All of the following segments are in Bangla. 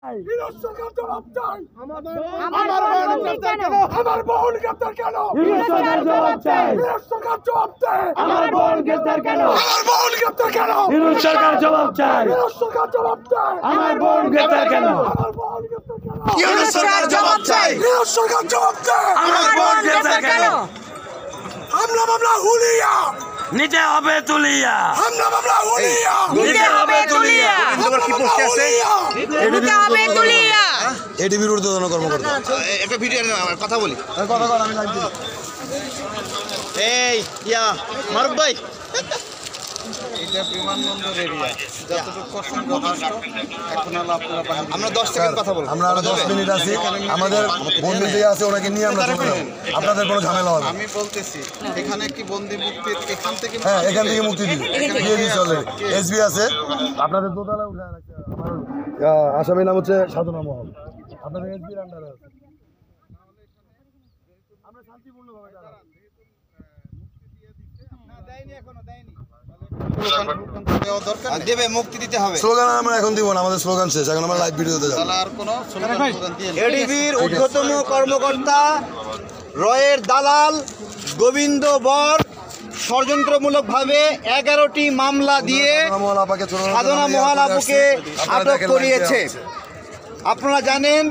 আমার বোন গ্রেফতার কেন? সরকার জবাব চাই। আমার বোন গ্রেফতার কেন? সরকার জবাব চাই। সরকার জবাব চাই। আমার বোন গ্রেফতার কেন? সরকার জবাব চাই। সরকার জবাব চাই। আমার বোন গ্রেফতার কেন? হামলা মামলা হুলিয়া নিতে হবে তুলিয়া। হামলা মামলা হুলিয়া নিতে হবে তুলিয়া। কি পোস্ট আছে? নিতে হবে তুলিয়া। এডিবির ঊর্ধ্বতন কর্মকর্তা একটা ভিডিও কথা বলি। কথা বল, আমি লাইভ দিই। এই ইয়া মারুফ ভাই, এটা বিমানবন্দর এরিয়া, যতটুকু করছেন যথেষ্ট। এখন হলো আপনারা বাহিরে আমরা 10 সেকেন্ড কথা বলবো। আমরা আরো 10 মিনিট আছি। আমাদের বন্দি যে আছে ওনাকে নিয়ে আমরা চলে যাব। আপনাদের কোনো ঝামেলা হবে না। আমি বলতেছি এখানে কি বন্দি মুক্তি এখান থেকে? হ্যাঁ, এখান থেকে মুক্তি দিবে। দিয়ে দিই চলে। এসবি আছে আপনাদের দোতলা উঠে রাখছে। আমার আসামির নাম হচ্ছে সাধনা মহল। আপনাদের এসবির আন্ডারে আছে। আমরা শান্তিপূর্ণভাবে দাঁড়াবো। দেবে, মুক্তি দিতে হবে। স্লোগান আমরা এখন দিব না, আমাদের স্লোগান শেষ। এখন আমরা লাইভ ভিডিওতে যাব। আর কোনো স্লোগান দিয়ে এডিবির ঊর্ধ্বতন কর্মকর্তা রয়ের দালাল গোবিন্দ বর ষড়যন্ত্রমূলকভাবে 11টি মামলা দিয়ে সাধনা মহাল আপুকে আটক করিয়েছে। আপনারা জানেন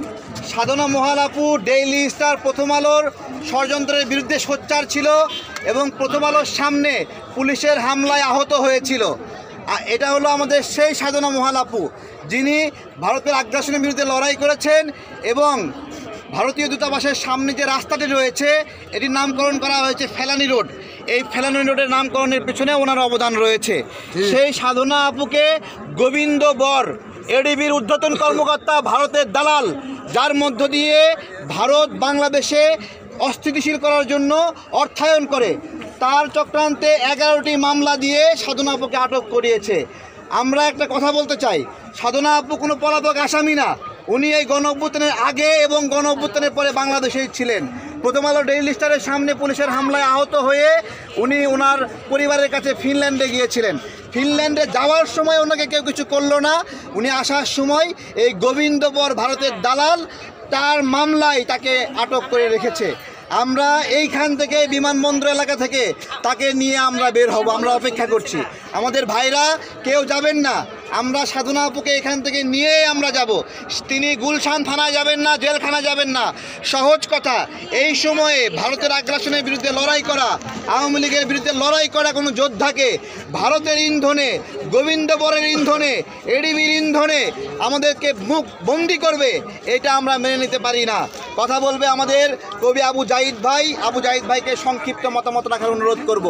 সাধনা মহাল আপু ডেইলি স্টার প্রথম আলোর ষড়যন্ত্রের বিরুদ্ধে সোচ্চার ছিল এবং প্রথম আলোর সামনে পুলিশের হামলায় আহত হয়েছিল। এটা হলো আমাদের সেই সাধনা মহাল আপু যিনি ভারতের আগ্রাসনের বিরুদ্ধে লড়াই করেছেন এবং ভারতীয় দূতাবাসের সামনে যে রাস্তাটি রয়েছে এটির নামকরণ করা হয়েছে ফেলানি রোড। এই ফেলানি রোডের নামকরণের পেছনে ওনার অবদান রয়েছে। সেই সাধনা আপুকে গোবিন্দ বর এডিবির ঊর্ধ্বতন কর্মকর্তা, ভারতের দালাল, যার মধ্য দিয়ে ভারত বাংলাদেশে অস্থিতিশীল করার জন্য অর্থায়ন করে, তার চক্রান্তে 11টি মামলা দিয়ে সাধনা আপুকে আটক করিয়েছে। আমরা একটা কথা বলতে চাই, সাধনা আপু কোনো পলাতক আসামি না। উনি এই গণ-অভ্যুত্থানের আগে এবং গণ-অভ্যুত্থানের পরে বাংলাদেশেই ছিলেন। প্রথম আলো ডেইলি স্টারের সামনে পুলিশের হামলায় আহত হয়ে উনি ওনার পরিবারের কাছে ফিনল্যান্ডে গিয়েছিলেন। ফিনল্যান্ডে যাওয়ার সময় ওনাকে কেউ কিছু করলো না। উনি আসার সময় এই গোবিন্দ বর ভারতের দালাল তার মামলায় তাকে আটক করে রেখেছে। আমরা এইখান থেকে বিমানবন্দর এলাকা থেকে তাকে নিয়ে আমরা বের হব। আমরা অপেক্ষা করছি। আমাদের ভাইরা কেউ যাবেন না, আমরা সাধনা আপুকে এখান থেকে নিয়ে আমরা যাব। তিনি গুলশান থানায় যাবেন না, জেলখানা যাবেন না। সহজ কথা, এই সময়ে ভারতের আগ্রাসনের বিরুদ্ধে লড়াই করা, আওয়ামী লীগের বিরুদ্ধে লড়াই করা কোনো যোদ্ধাকে ভারতের ইন্ধনে, গোবিন্দ বরের ইন্ধনে, এডিবির ইন্ধনে আমাদেরকে মুখ বন্দি করবে, এটা আমরা মেনে নিতে পারি না। কথা বলবে আমাদের কবি আবু জাহিদ ভাই। আবু জাহিদ ভাইকে সংক্ষিপ্ত মতামত রাখার অনুরোধ করব।